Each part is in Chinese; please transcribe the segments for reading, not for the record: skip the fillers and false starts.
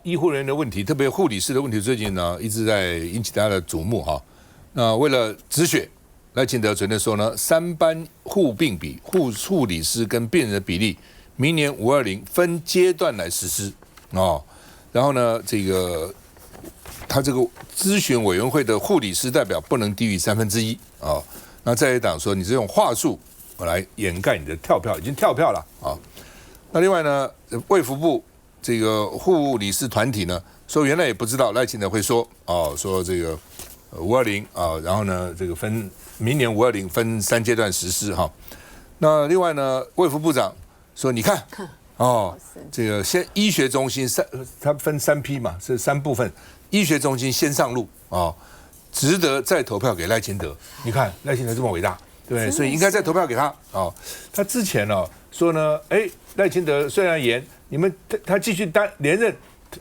醫護人員的問題，特別護理師的問題，最近呢一直在引起大家的矚目哈。那為了止血，賴清德昨天說呢，3班護病比護理師跟病人的比例，明年520分階段來實施哦。然後呢，他這個諮詢委員會的護理師代表不能低於1/3啊。那在野黨說你是用話術來掩蓋你的跳票，已經跳票了啊。那另外呢，衛福部這個護理師團體呢說，原來也不知道賴清德會說哦，說這個520啊，然後呢這個明年520分3階段實施哈。那另外呢，衛福部長說，你看哦，這個先醫學中心它分3批嘛，是3部分，醫學中心先上路啊，值得再投票給賴清德。你看賴清德這麼偉大，對不對？所以應該再投票給他啊。他之前呢說呢，賴清德雖然嚴，你們他繼續連任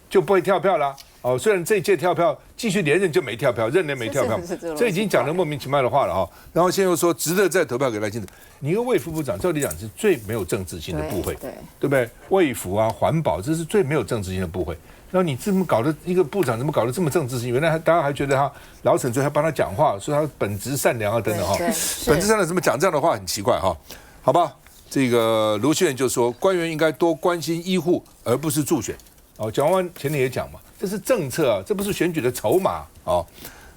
就不會跳票啦。哦，雖然這一屆跳票，繼續連任就沒跳票，任內沒跳票，這已經講了莫名其妙的話了哈。然後現在又說值得再投票給賴清德，你一個衛福部長，照理講是最沒有政治性的部會，對不對？衛福啊，環保，這是最沒有政治性的部會。然後你這麼搞的一個部長，怎麼搞得這麼政治性？原來大家還覺得他老沈最後還幫他講話，說他本質善良啊等等哈。本質善良怎麼講這樣的話很奇怪哈？好吧，這個盧秀燕就說，官員應該多關心醫護，而不是助選。哦，蔣萬安前天也講嘛，這是政策啊，這不是選舉的籌碼哦。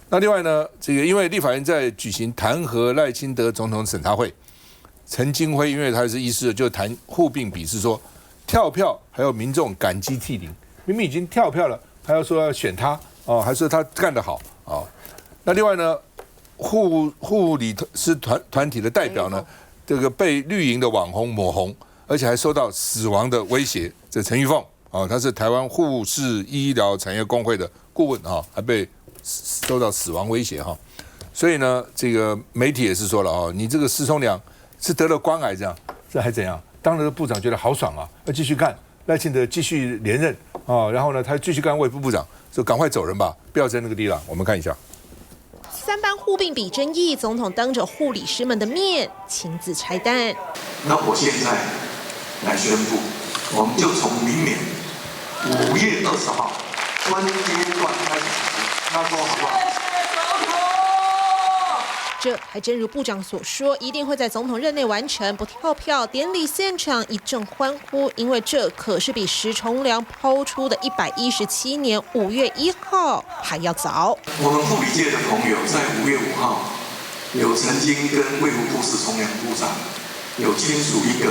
那另外呢，這個因為立法院在舉行彈劾賴清德總統審查會，陳金輝因為他是醫師，就談護病比，是說跳票還有民眾感激涕零，明明已經跳票了，還要說要選他哦，還說他幹得好哦。那另外呢，護理師團體的代表呢，這個被綠營的網紅抹紅，而且還受到死亡的威脅，這陳玉鳳。哦，他是台灣護士醫療產業工會的顧問哈，還被受到死亡威脅哈，所以呢，這個媒體也是說了哦，你這個施聰良是得了關癌這還怎樣？當了部長覺得好爽啊，要繼續幹，賴清德繼續連任啊，然後呢，他繼續幹衛福部長，就趕快走人吧，不要在那個地方。我們看一下3班護病比爭議，總統當着護理師們的面親自拆彈。那我現在來宣布，我們就從明年5月20號分階段開始實施，那說好不好？這還真如部長所說，一定會在總統任內完成，不跳票。典禮現場一陣歡呼，因為這可是比石崇良拋出的117年5月1號還要早。我們護理界的朋友在5月5號有曾經跟衛福部石崇良部長有簽署一個，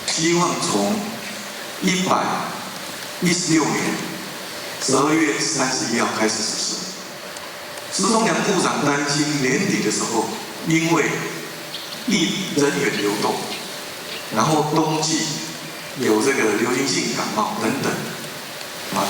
希望從116年12月31號開始實施。石崇良部長擔心年底的時候，因為人員流動，然後冬季有這個流行性感冒等等，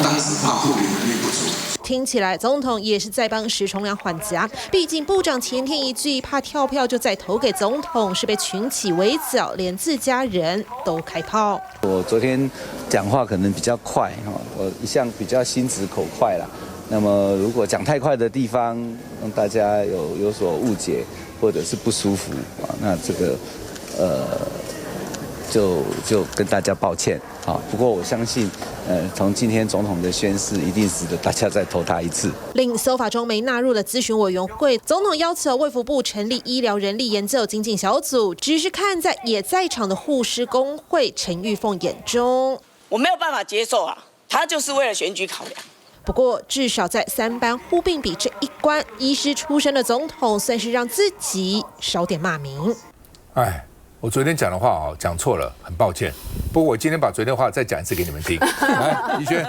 當時怕護理能力不足。聽起來總統也是在幫石崇良緩頰，畢竟部長前天一句怕跳票就再投給總統，是被群起圍剿，連自家人都開炮。我昨天講話可能比較快哈，我一向比較心直口快啦。那麼如果講太快的地方，讓大家有所誤解或者是不舒服啊，那這個就跟大家抱歉啊。不過我相信，從今天總統的宣誓，一定使得大家再投他一次。另搜法中沒納入的諮詢委員會，總統要求衛福部成立醫療人力研究精進小組，只是看在也在場的護士工會陳玉鳳眼中，我沒有辦法接受啊，他就是為了選舉考量。不過，至少在3班護病比這一關，醫師出身的總統算是讓自己少點罵名。哎，我昨天講的話哦，講錯了，很抱歉。不過我今天把昨天的話再講一次給你們聽。來，宜萱。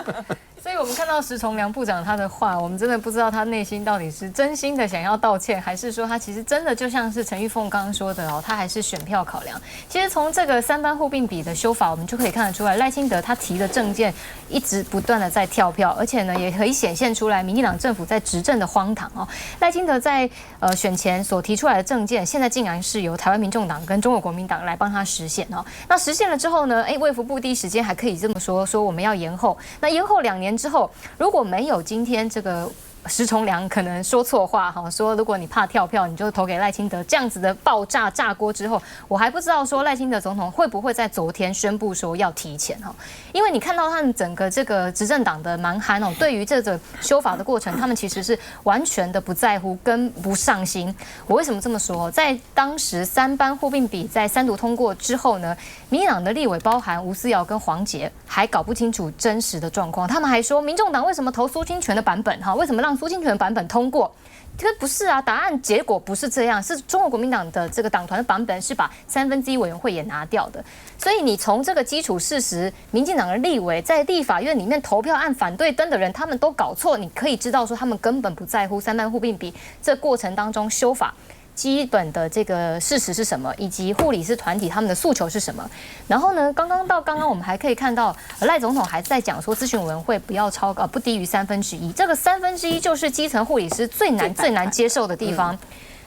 所以我們看到石崇良部長他的話，我們真的不知道他内心到底是真心的想要道歉，還是說他其實真的就像是陳玉鳳剛剛說的哦，他還是選票考量。其實從這個3班護病比的修法，我們就可以看得出來，賴清德他提的政見一直不斷的在跳票，而且呢也可以顯現出來民进黨政府在執政的荒唐哦。賴清德在選前所提出來的政見，現在竟然是由台灣民眾黨跟中國國民黨來幫他實現哦。那實現了之後呢，衛福部第一時間還可以這麼說我們要延後，那延後2年之後，如果沒有今天這個石崇良可能說錯話哈，說如果你怕跳票，你就投給賴清德，這樣子的爆炸炸鍋之後，我還不知道說賴清德總統會不會在昨天宣布說要提前哈，因為你看到他们整個這個執政黨的蠻憨哦，對於這個修法的過程，他們其實是完全的不在乎跟不上心。我為什麼這麼說？在當時3班互併比在3讀通過之後呢，民進黨的立委包含吳思瑤跟黃捷還搞不清楚真實的狀況，他們還說民眾黨為什麼投蘇清泉的版本哈？為什麼讓蘇清泉版本通過？這個不是啊，答案結果不是這樣，是中國國民黨的這個黨團的版本是把1/3委員會也拿掉的。所以你從這個基礎事實，民進黨的立委在立法院裡面投票按反對燈的人，他們都搞錯，你可以知道說他們根本不在乎3班互併比這過程當中修法基本的這個事實是什麼，以及護理師團體他們的訴求是什麼。然後呢，剛剛我們還可以看到賴總統還在講說諮詢委員會不要不低於1/3，這個1/3就是基層護理師最難接受的地方，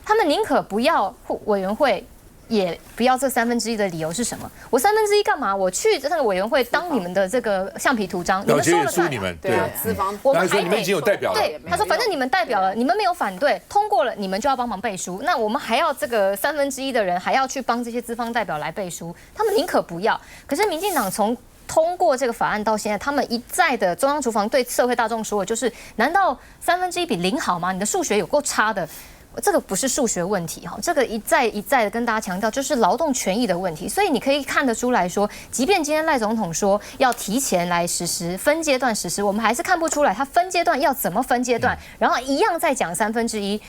他們寧可不要委員會。也不要這1/3的理由是什麼？我1/3幹嘛？我去這個委員會當你們的這個橡皮圖章，你們說了算。對啊，資方我們還你們已經有代表了。对，他说反正你們代表了，你們沒有反對，通過了，你們就要幫忙背書。那我們還要這個1/3的人還要去幫這些資方代表來背書，他們寧可不要。可是民進黨從通過這個法案到現在，他們一再的中央廚房對社會大眾說的就是：難道1/3比0好嗎？你的數學有夠差的。這個不是數學問題哈，這個一再的跟大家強調，就是勞動權益的問題。所以你可以看得出來說，即便今天賴總統說要提前來實施，分階段實施，我們還是看不出來他分階段要怎麼分階段，然後一樣在講1/3。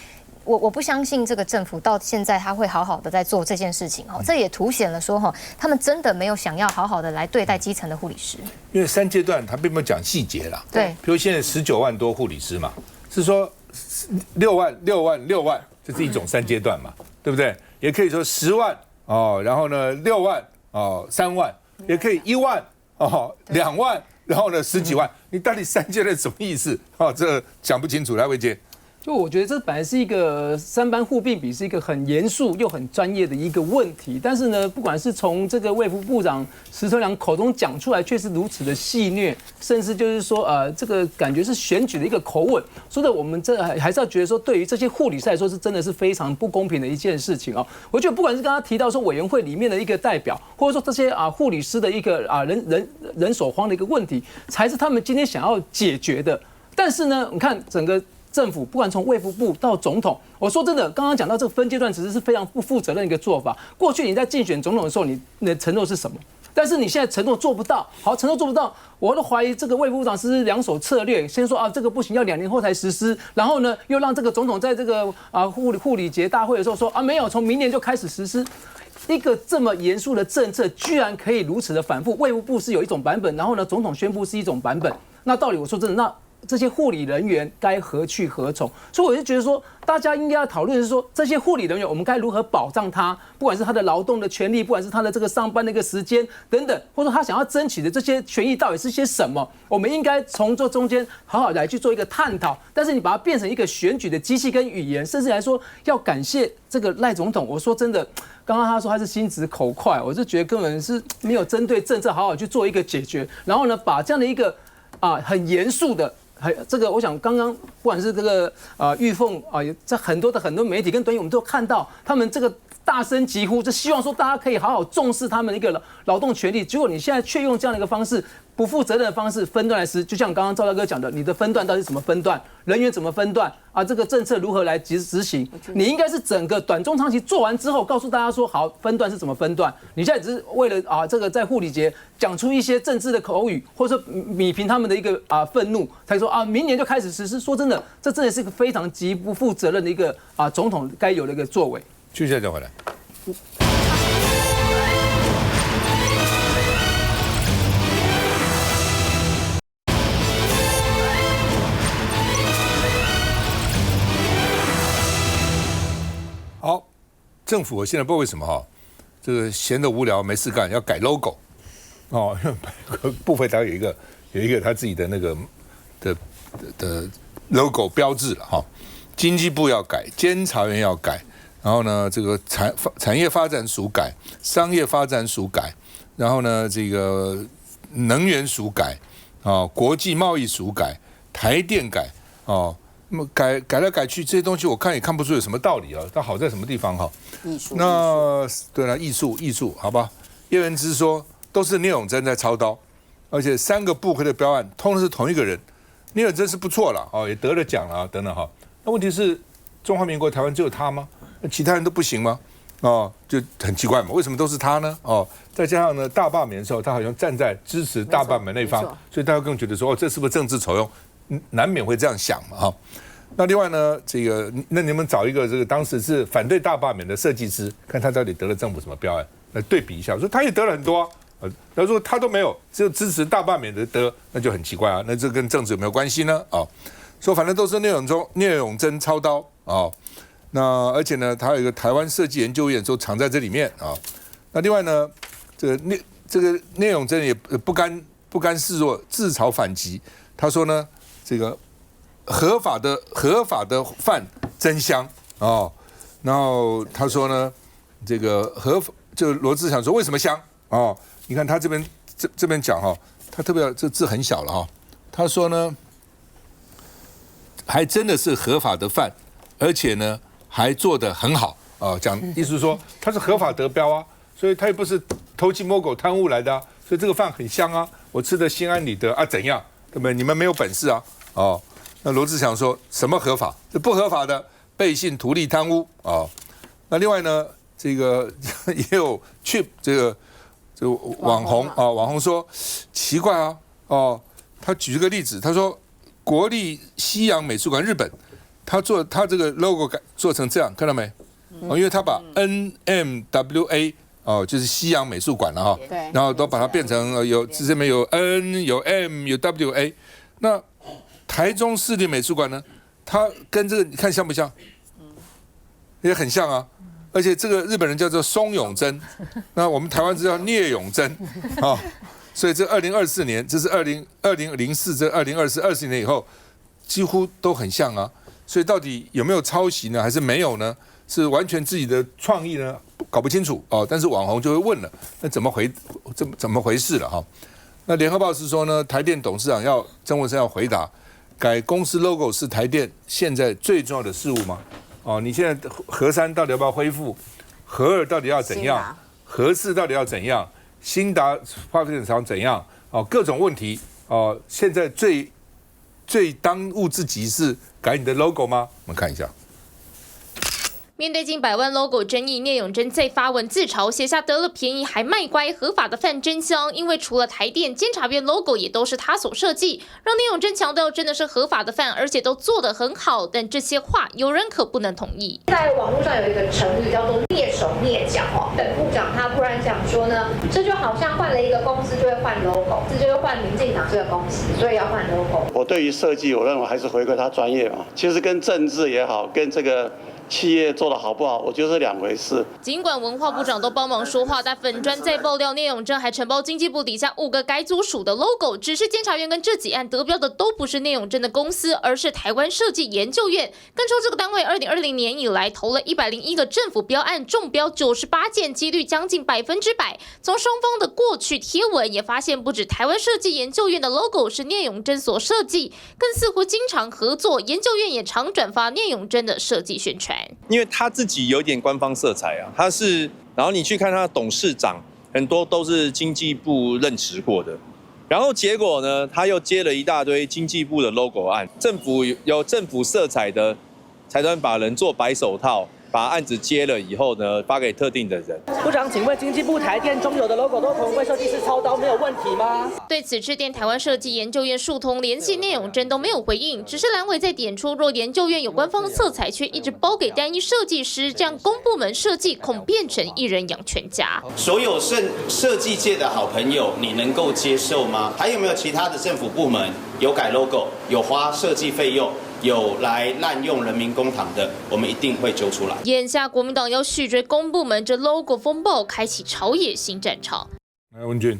我不相信這個政府到現在他會好好的在做這件事情哈，這也凸顯了說哈，他們真的沒有想要好好的來對待基層的護理師。因為3階段他並沒有講細節啦，對，比如現在19萬多護理師嘛，是說6萬，這是一種3階段嘛，對不對？也可以說10萬哦，然後呢6萬哦，3萬，也可以1萬哦，2萬，然後呢10幾萬，你到底3階段什麼意思？哦，這講不清楚。來，維傑。就我覺得這本來是一個3班互併比，是一個很嚴肅又很專業的一個問題。但是呢，不管是從這個衛福部長石崇良口中講出來，卻是如此的戲謔，甚至就是說，這個感覺是選舉的一個口吻。說的我們這還是要覺得說，對於這些護理師來說，是真的是非常不公平的一件事情哦。我覺得不管是剛剛提到說委員會裡面的一個代表，或者說這些護理師的一個人手荒的一個問題，才是他們今天想要解決的。但是呢，你看整個政府不管從衛福部到總統，我說真的，剛剛講到這個分階段，其實是非常不負責任的一個做法。過去你在競選總統的時候，你的承諾是什麼？但是你現在承諾做不到，好，承諾做不到，我都懷疑這個衛福部長是2手策略，先說這個不行，要2年後才實施，然後呢又讓這個總統在這個護理節大會的時候說沒有，從明年就開始實施。一個這麼嚴肅的政策，居然可以如此的反覆。衛福部是有一種版本，然後呢總統宣布是一種版本，那到底我說真的那？這些護理人員該何去何從？所以我就覺得說，大家應該要討論的是說，這些護理人員我們該如何保障他，不管是他的勞動的權利，不管是他的這個上班的一個時間等等，或者說他想要爭取的這些權益到底是些什麼？我們應該從這中間好好來去做一個探討。但是你把它變成一個選舉的機器跟語言，甚至來說要感謝這個賴總統。我說真的，剛剛他說他是心直口快，我就覺得根本是沒有針對政策好好去做一個解決，然後呢，把這樣的一個很嚴肅的。這個，我想剛剛不管是這個玉鳳在很多媒體跟短影，我們都看到他們這個大聲疾呼，就希望說大家可以好好重視他們的一個勞動權利。結果你現在卻用這樣的一個方式，不負責任的方式分段來實施。就像剛剛趙大哥講的，你的分段到底怎麼分段？人員怎麼分段？這個政策如何來執行？你應該是整個短中長期做完之後，告訴大家說好分段是怎麼分段。你現在只是為了這個在護理節講出一些政治的口語，或者說弭平他們的一個憤怒，才說明年就開始實施。說真的，這真的是一個非常極不負責任的一個總統該有的一個作為。繼續再回來。好，政府現在不知道為什麼這個閒得無聊沒事幹要改 logo 哦，部會它有一個他自己的那個的 logo 標誌了哈，經濟部要改，監察院要改，然後呢這個產業發展署改，商業發展署改，然後呢這個能源署改啊，國際貿易署改，台電改哦，那麼改來改去，這些東西我看也看不出有什麼道理啊。它好在什麼地方哈？藝術。那對了，藝術，好吧。葉元之說都是聂永真在操刀，而且3個部會的標案通通是同一個人。聂永真是不錯了哦，也得了獎了等等哈。那問題是中華民國台灣只有他嗎？那其他人都不行嗎？哦，就很奇怪嘛，為什麼都是他呢？哦，再加上呢，大罷免的時候，他好像站在支持大罷免那一方，所以大家更覺得說，哦，這是不是政治酬庸？難免會這樣想嘛哈。那另外呢，那你們找一個這個當時是反對大罷免的設計師，看他到底得了政府什麼標案，來對比一下。我說他也得了很多啊，他說他都沒有，只有支持大罷免的得，那就很奇怪啊。那這跟政治有沒有關係呢？啊，說反正都是聂永真操刀啊。那而且呢，他有一個台灣設計研究院，都藏在這裡面啊。那另外呢，這個聂永真也不甘示弱，自嘲反擊。他說呢，這個合法的飯真香哦。然後他說呢，這個就羅智強說為什麼香哦？你看他這邊講哈，他特別這字很小了哈。他說呢，還真的是合法的飯，而且呢還做得很好啊。意思是說他是合法得標啊，所以他也不是偷雞摸狗貪污來的啊，所以這個飯很香啊，我吃得心安理得啊，怎樣？對不對？你們沒有本事啊！哦，那羅智強說什麼合法？這不合法的，背信圖利貪污啊！那另外呢，這個也有這個網紅啊，網紅說奇怪啊，哦，他舉一個例子，他說國立西洋美術館日本，他這個 logo 做成這樣，看到沒？哦，因為他把 NMWA 哦，就是西洋美術館了哈，然後都把它變成這邊有 N 有 M 有 WA。那台中市立美術館呢，它跟這個你看像不像？也很像啊。而且這個日本人叫做松永真，那我們台灣是叫聂永真啊。所以這2024年，這是2004這2024年以後，幾乎都很像啊。所以到底有沒有抄襲呢？還是沒有呢？是完全自己的創意呢？搞不清楚哦。但是網紅就會問了，那怎麼回事了哈？那聯合報是說呢，台電董事長曾文生要回答，改公司 logo 是台電現在最重要的事務嗎？哦，你現在核3到底要不要恢復？核2到底要怎樣？核4到底要怎樣？興達發電廠怎樣？哦，各種問題哦。現在最當務之急是改你的 logo 嗎？我們看一下。面對近100萬 logo 爭議，聂永真再發文自嘲，寫下得了便宜還賣乖，合法的飯真香。因為除了台電監察院 logo 也都是他所設計，讓聂永真強調真的是合法的飯，而且都做得很好。但這些話有人可不能同意。在網絡上有一個成語叫做躡手躡腳哦，本部長他突然講說呢，這就好像換了一個公司就會換 logo， 這就會換民進黨這個公司，所以要換 logo。我對於設計，我認為還是回歸他專業嘛。其實跟政治也好，跟這個企業做得好不好，我覺得是兩回事。儘管文化部長都幫忙說話，但粉專在爆料，聂永真還承包經濟部底下5個改組署的 logo， 只是監察院跟這幾案得標的都不是聂永真的公司，而是台灣設計研究院。更說這個單位2020年以來投了101個政府標案，中標98件，幾率將近100%。從雙方的過去貼文也發現，不止台灣設計研究院的 logo 是聂永真所設計，更似乎經常合作，研究院也常轉發聂永真的設計宣傳。因為他自己有點官方色彩啊，然後你去看他的董事長，很多都是經濟部任職過的，然後結果呢，他又接了一大堆經濟部的 logo 案，政府色彩的財團法人做白手套，把案子接了以後呢，發給特定的人。部長，請問經濟部台電中油的 logo 都同為設計師操刀，沒有問題嗎？對此，致電台灣設計研究院數通聯繫聂永真都沒有回應，只是藍委在點出，若研究院有官方色彩，卻一直包給單一設計師，這樣公部門設計恐變成一人養全家。所有設計界的好朋友，你能夠接受嗎？還有沒有其他的政府部門有改 logo、有花設計費用、有來濫用人民公帑的，我們一定會揪出來。眼下國民黨要續追公部門，這 logo 風暴開啟朝野新戰場。來，文君。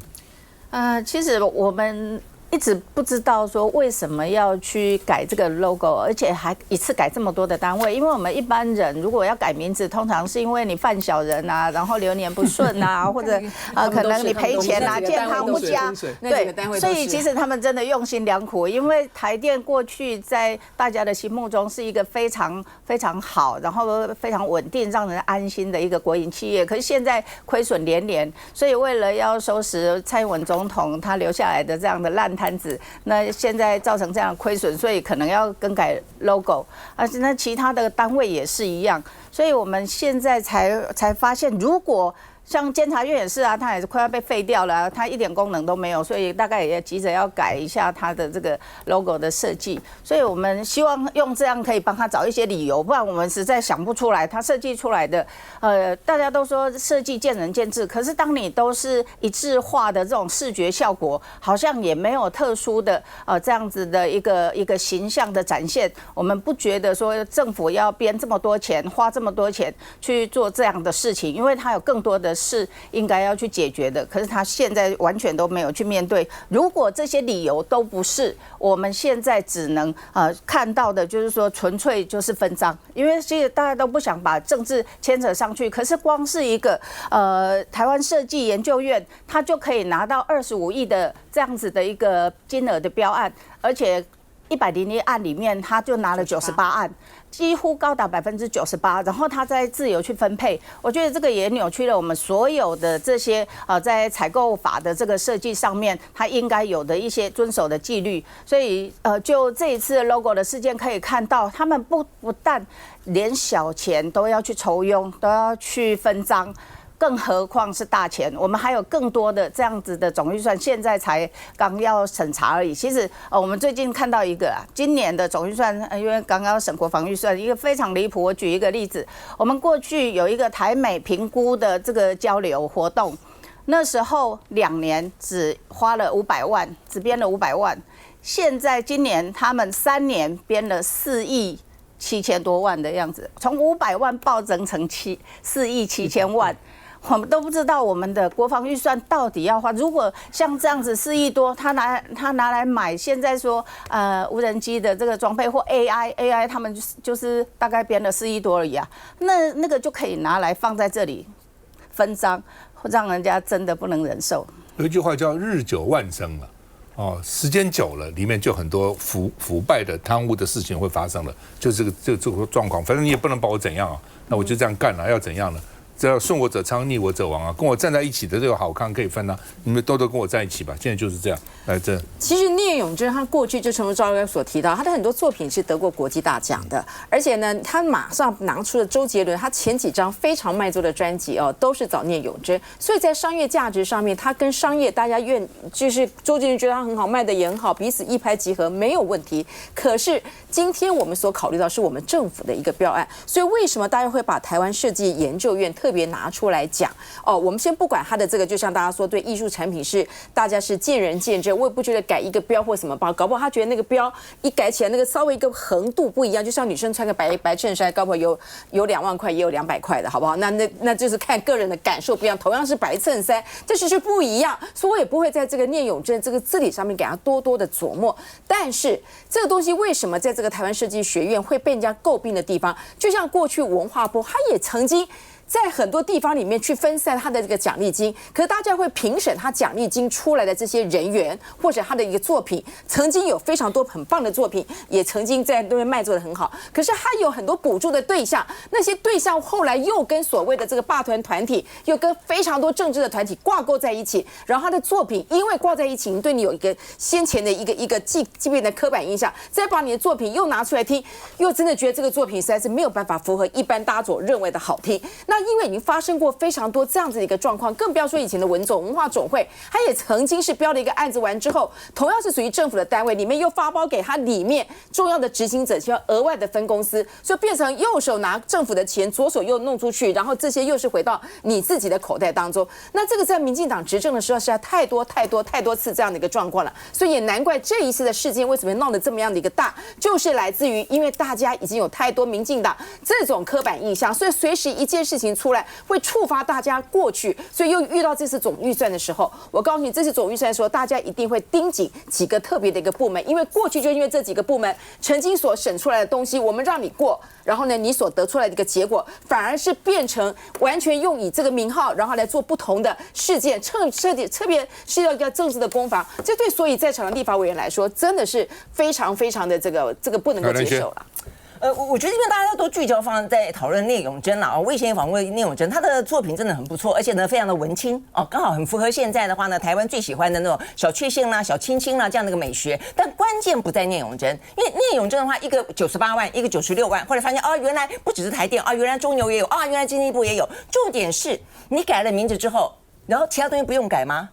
其實我們一一直不知道說為什麼要去改這個 logo， 而且還一次改這麼多的單位。因為我們一般人如果要改名字，通常是因為你犯小人啊，然後流年不順啊，或者可能你賠錢啊，健康不佳。对，所以其實他們真的用心良苦，因為台電過去在大家的心目中是一個非常非常好，然後非常穩定、讓人安心的一個國營企業。可是現在虧損連連，所以為了要收拾蔡英文總統他留下來的這樣的爛攤子，那現在造成這樣的虧損，所以可能要更改 logo， 而且那其他的單位也是一樣，所以我們現在才發現，如果像監察院也是啊，它也是快要被廢掉了啊，它一點功能都沒有，所以大概也急着要改一下它的這個 logo 的設計。所以我們希望用這樣可以幫他找一些理由，不然我們實在想不出來他設計出來的。大家都說設計見仁見智，可是當你都是一致化的這種視覺效果，好像也沒有特殊的這樣子的一個形象的展現。我們不覺得說政府要編這麼多錢，花這麼多錢去做這樣的事情，因為它有更多的是應該要去解決的，可是他現在完全都沒有去面對。如果這些理由都不是，我們現在只能看到的就是說纯粹就是分贓，因為其實大家都不想把政治牽扯上去。可是光是一個台灣設計研究院，它就可以拿到25億的這樣子的一個金額的標案，而且101案裡面，他就拿了98案。幾乎高達98%，然後他再自由去分配，我覺得這個也扭曲了我們所有的這些在採購法的這個設計上面，它應該有的一些遵守的紀律。所以就這一次 logo 的事件可以看到，他們不但連小錢都要去抽佣，都要去分贓。更何況是大錢，我們還有更多的這樣子的總預算，現在才剛要審查而已。其實我們最近看到一個今年的總預算，因為剛剛審國防預算，一個非常離譜。我舉一個例子，我們過去有一個台美評估的這個交流活動，那時候2年只花了500萬，只編了500萬。現在今年他們3年編了4億7千多萬的樣子，從500萬暴增成4億7千萬。我們都不知道我們的國防預算到底要花。如果像這樣子4億多，他拿來買現在說無人機的這個裝備或 AI， 他們就是大概編了4億多而已啊。那個就可以拿來放在這裡分贓，讓人家真的不能忍受。有一句話叫日久萬生了。哦，時間久了，裡面就很多腐敗的貪污的事情會發生了，就這個狀況。反正你也不能把我怎樣啊，那我就這樣幹了，要怎樣呢？只要順我者昌，逆我者亡啊！跟我站在一起的這個好康可以分啊，你們都跟我在一起吧。現在就是這樣，來這。其實聶永真他過去就誠如趙哥所提到，他的很多作品是得過國際大獎的，而且呢，他馬上拿出了周杰倫他前幾張非常賣座的專輯哦，都是找聶永真，所以在商業價值上面，他跟商業大家就是周杰倫覺得他很好，賣的也很好，彼此一拍即合沒有問題。可是今天我們所考慮到是我們政府的一個標案，所以為什麼大家會把台灣設計研究院特別拿出來講哦？我們先不管他的這個，就像大家說，對藝術產品是大家是見仁見智，我也不覺得改一個標或什麼包，搞不好他覺得那個標一改起來，那個稍微一個橫度不一樣，就像女生穿個白襯衫，搞不好有2萬塊，也有200塊的，好不好？那就是看個人的感受不一樣。同樣是白襯衫，這就是不一樣，所以我也不會在這個聶永真這個字體上面給他多多的琢磨。但是這個東西為什麼在這個台灣設計學院會被人家詬病的地方，就像過去文化部，他也曾經在很多地方裡面去分散他的這個獎勵金，可是大家會評審他獎勵金出來的這些人員或者他的一個作品，曾經有非常多很棒的作品，也曾經在那邊賣座的很好，可是他有很多補助的对象，那些對象後來又跟所謂的這個霸團團體，又跟非常多政治的團體掛鈎在一起，然後他的作品因為掛在一起，對你有一個先前的一個既便的刻板印象，再把你的作品又拿出來聽，又真的覺得這個作品實在是沒有辦法符合一般大家所認為的好聽。那因為已經發生過非常多這樣子的一個狀況，更不要說以前的文化總會，他也曾經是標了一個案子完之後，同樣是屬於政府的單位，裡面又發包給他裡面重要的執行者，需要額外的分公司，所以變成右手拿政府的錢，左手又弄出去，然後這些又是回到你自己的口袋當中。那這個在民進黨執政的時候，實在太多次這樣的一個狀況了，所以也難怪這一次的事件為什麼鬧得這麼樣的一個大，就是來自於因為大家已經有太多民進黨這種刻板印象，所以隨時一件事情情出來，會觸發大家過去，所以又遇到這次總預算的時候，我告訴你，這次總預算的時候，大家一定會盯緊幾個特別的一個部門，因為過去就因為這幾個部門曾經所審出來的東西，我們讓你過，然後呢，你所得出來的一個結果，反而是變成完全用以這個名號，然後來做不同的事件，特別是要一個政治的攻防，這對所以在場的立法委員來說，真的是非常非常的這個不能夠接受了。我觉得因为大家都聚焦放在討論聶永真啦，我以前也訪問聶永真，他的作品真的很不錯，而且呢非常的文青哦，剛好很符合現在的話呢，台灣最喜歡的那種小確幸啦、小清新啦這樣的一個美學。但關鍵不在聶永真，因為聶永真的話，一個98萬，一個96萬，後來發現原來不只是台電原來中油也有原來經濟部也有。重點是你改了名字之後，然後其他東西不用改嗎？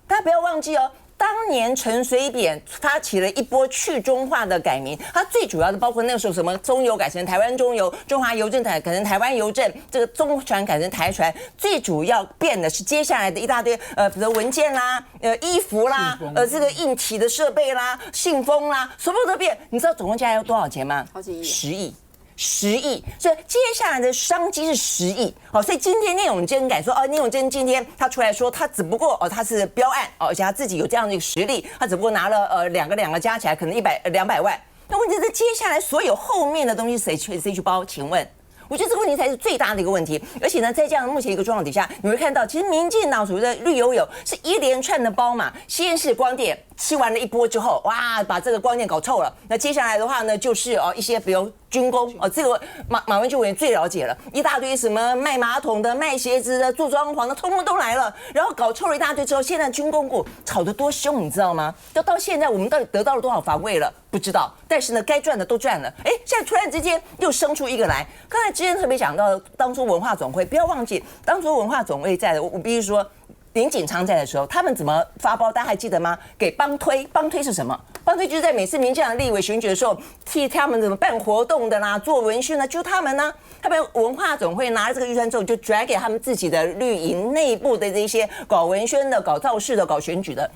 大家不要忘記哦。當年陳水扁發起了一波去中化的改名，它最主要的包括那個時候什麼中油改成台灣中油，中華郵政改成台灣郵政，這個中船改成台船，最主要變的是接下來的一大堆比如文件啦、衣服啦、這個硬體的設備啦、信封啦，所有都變。你知道總共加起來要多少錢嗎？好幾億，10億。10億，所以接下來的商機是10億。好，所以今天聶永真敢說聶永真今天他出來說，他只不過他是標案而且他自己有這樣的一個實力，他只不過拿了兩個加起來可能200萬。那問題是接下來所有後面的東西誰去包？請問？我覺得這個問題才是最大的一個問題，而且呢，在這樣目前一個狀況底下，你會看到，其實民進黨所謂的綠油油是一連串的包嘛，先是光電吃完了一波之後，哇，把這個光電搞臭了。那接下來的話呢，就是一些比如軍工這個馬文君委員最了解了，一大堆什麼賣馬桶的、賣鞋子的、做裝潢的，通通都來了，然後搞臭了一大堆之後，現在軍工股炒得多兇，你知道嗎？到現在我們到底得到了多少防衛了？不知道，但是呢，該賺的都賺了。哎，現在突然之間又生出一個來。剛才之前特別講到，當初文化總會，不要忘記，當初文化總會在的，我必須說，林錦昌在的時候，他們怎麼發包？大家還記得嗎？給幫推，幫推是什麼？幫推就是在每次民進黨立委選舉的時候，替他們怎麼辦活動的啦，做文宣呢，就他們呢，他們文化總會拿了這個預算之後，就轉給他們自己的綠營內部的這些搞文宣的、搞造勢的、搞選舉的。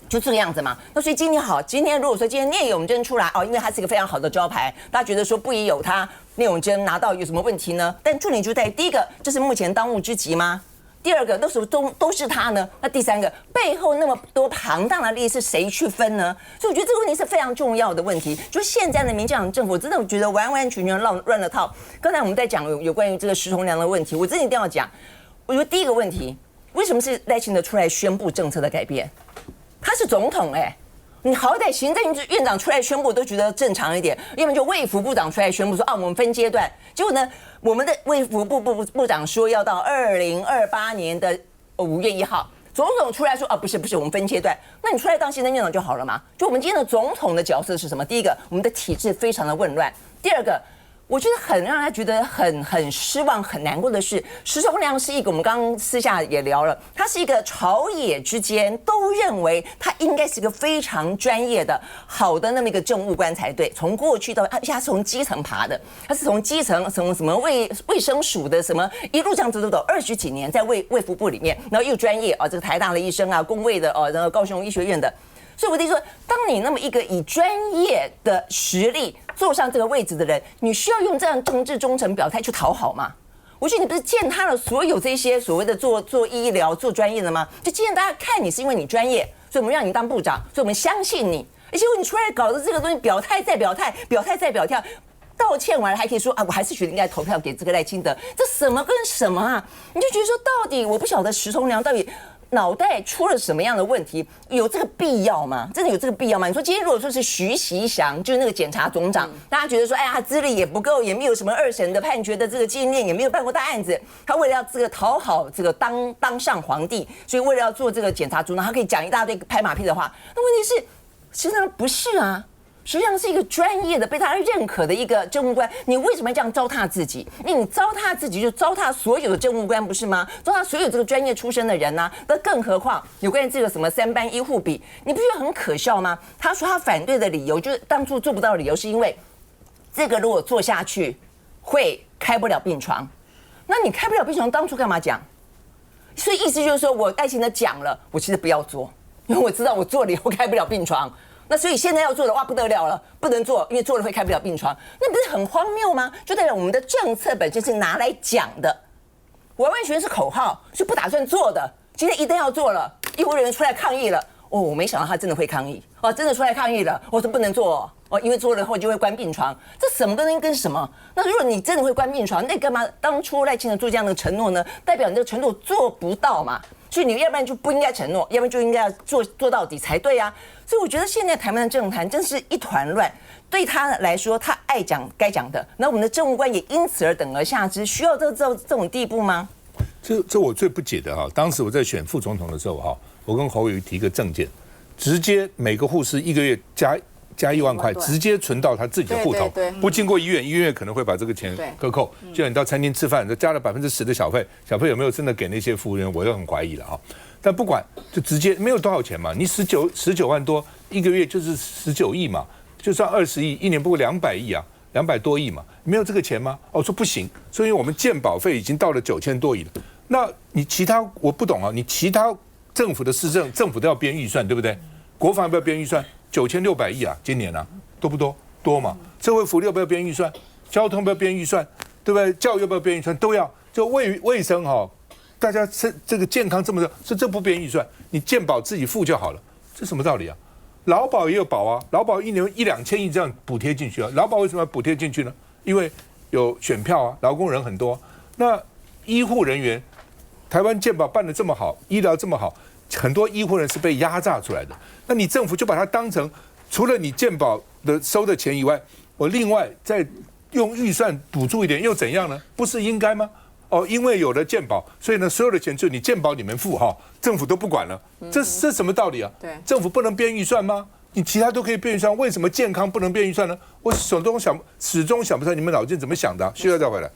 就這個樣子嘛。那所以今天好，今天如果說今天聶永真出來因為他是一個非常好的招牌，大家覺得說不宜有他聶永真拿到有什麼問題呢？但重點就在第一個，這是目前當務之急嗎？第二個，都是他呢？那第三個，背後那麼多龐大的利益是誰去分呢？所以我覺得這個問題是非常重要的問題。就是現在的民進黨政府真的我覺得完完全全亂了套。剛才我們在講有關於這個石崇良的問題，我真的一定要講。我覺得第一個問題，為什麼是賴清德出來宣布政策的改變？他是總統你好歹行政院長出來宣布都覺得正常一點，要麼就衛福部長出來宣布說我們分階段。結果呢，我們的衛福部長說要到2028年的5月1號，總統出來說不是我們分階段，那你出來當行政院長就好了嘛？就我們今天的總統的角色是什麼？第一個，我們的體制非常的混亂；第二個，我覺得很讓他覺得很失望、很難過的是，石崇良是一個我們剛剛私下也聊了，他是一個朝野之間都認為他應該是一個非常專業的、好的那麼一個政務官才對。從過去到他是從基層爬的，他是從基層從什麼衛生署的什麼一路這樣子走20幾年，在衛福部裡面，然後又專業這個台大的醫生啊，公衛的然後高雄醫學院的。所以我的意思說，當你那麼一個以專業的實力坐上這個位置的人，你需要用這樣政治忠誠表態去討好嗎？我覺得你不是踐踏了所有這些所謂的做醫療做專業的嗎？就既然大家看你是因為你專業，所以我們讓你當部長，所以我們相信你。而且你出來搞的這個東西，表態再表態，表態再表態，道歉完了還可以說我還是覺得應該投票給這個賴清德，這什麼跟什麼啊？你就覺得說到底我不曉得石崇良到底腦袋出了什麼樣的問題？有這個必要嗎？真的有這個必要嗎？你說今天如果說是徐錫祥，就是那個檢察總長，大家覺得說，他資歷也不夠，也沒有什麼2審的判決的這個經驗，也沒有辦過大案子，他為了要這個討好這個當上皇帝，所以為了要做這個檢察總長，他可以講一大堆拍馬屁的話。那問題是，實際上不是啊。實際上是一個專業的、被大家認可的一個政務官，你為什麼要這樣糟蹋自己？因為你糟蹋自己，就糟蹋所有的政務官，不是嗎？糟蹋所有這個專業出身的人呢、那更何況有關於這個什麼3班醫護比，你不覺得很可笑嗎？他說他反對的理由就是當初做不到的理由，是因為這個如果做下去會開不了病床。那你開不了病床，當初幹嘛講？所以意思就是說我賴清德講了，我其實不要做，因為我知道我做了以後開不了病床。那所以現在要做的話不得了了，不能做，因為做了會開不了病床，那不是很荒謬嗎？就代表我們的政策本身是拿來講的，完完全是口號，是不打算做的。今天一定要做了，醫護人員出來抗議了。哦，我沒想到他真的會抗議，哦，真的出來抗議了。我說不能做哦，因為做了後就會關病床，這什麼跟什麼？那如果你真的會關病床，那幹嘛當初賴清德做這樣的承諾呢？代表你這個承諾做不到嘛？所以你要不然就不應該承諾，要不然就應該要做到底才對啊。所以我覺得現在台灣的政壇真是一團亂。對他來說，他愛講該講的，那我們的政務官也因此而等而下之，需要這種地步嗎？這我最不解的哈。當時我在選副總統的時候哈，我跟侯友宜提個政見，直接每個護士1個月加1萬塊，直接存到他自己的戶頭，不經過醫院，醫院可能會把這個錢克扣。就像你到餐廳吃飯，加了10%的小費，小費有沒有真的給那些服務員，我又很懷疑了哈。但不管，就直接沒有多少錢嘛，你19萬多1個月就是19億嘛。就算20億，1年不過200億啊，200多億嘛，沒有這個錢嗎？哦，說不行，所以我們健保費已經到了9000多億了。那你其他我不懂啊，你其他政府的市政，政府都要編預算，對不對？國防要不要編預算？9600億啊，今年啊，多不多？多嘛。社會福利要不要編預算？交通要不要編預算？對不對？教育要不要編預算？都要。就衛生哈，大家這個健康這麼多，這不編預算，你健保自己付就好了，這什麼道理啊？勞保也有保啊，勞保1年1-2千億這樣補貼進去啊。勞保為什麼要補貼進去呢？因為有選票啊，勞工人很多。那醫護人員，台灣健保辦得這麼好，醫療這麼好，很多醫護人是被壓榨出來的。那你政府就把它當成，除了你健保的收的錢以外，我另外再用預算補助一點，又怎樣呢？不是應該嗎？哦，因為有了健保，所以呢，所有的錢就你健保你們付哈，政府都不管了，這什麼道理啊？对，政府不能編預算嗎？你其他都可以編預算，為什麼健康不能編預算呢？我始終想不出來你們腦筋怎麼想的啊。需要再回來。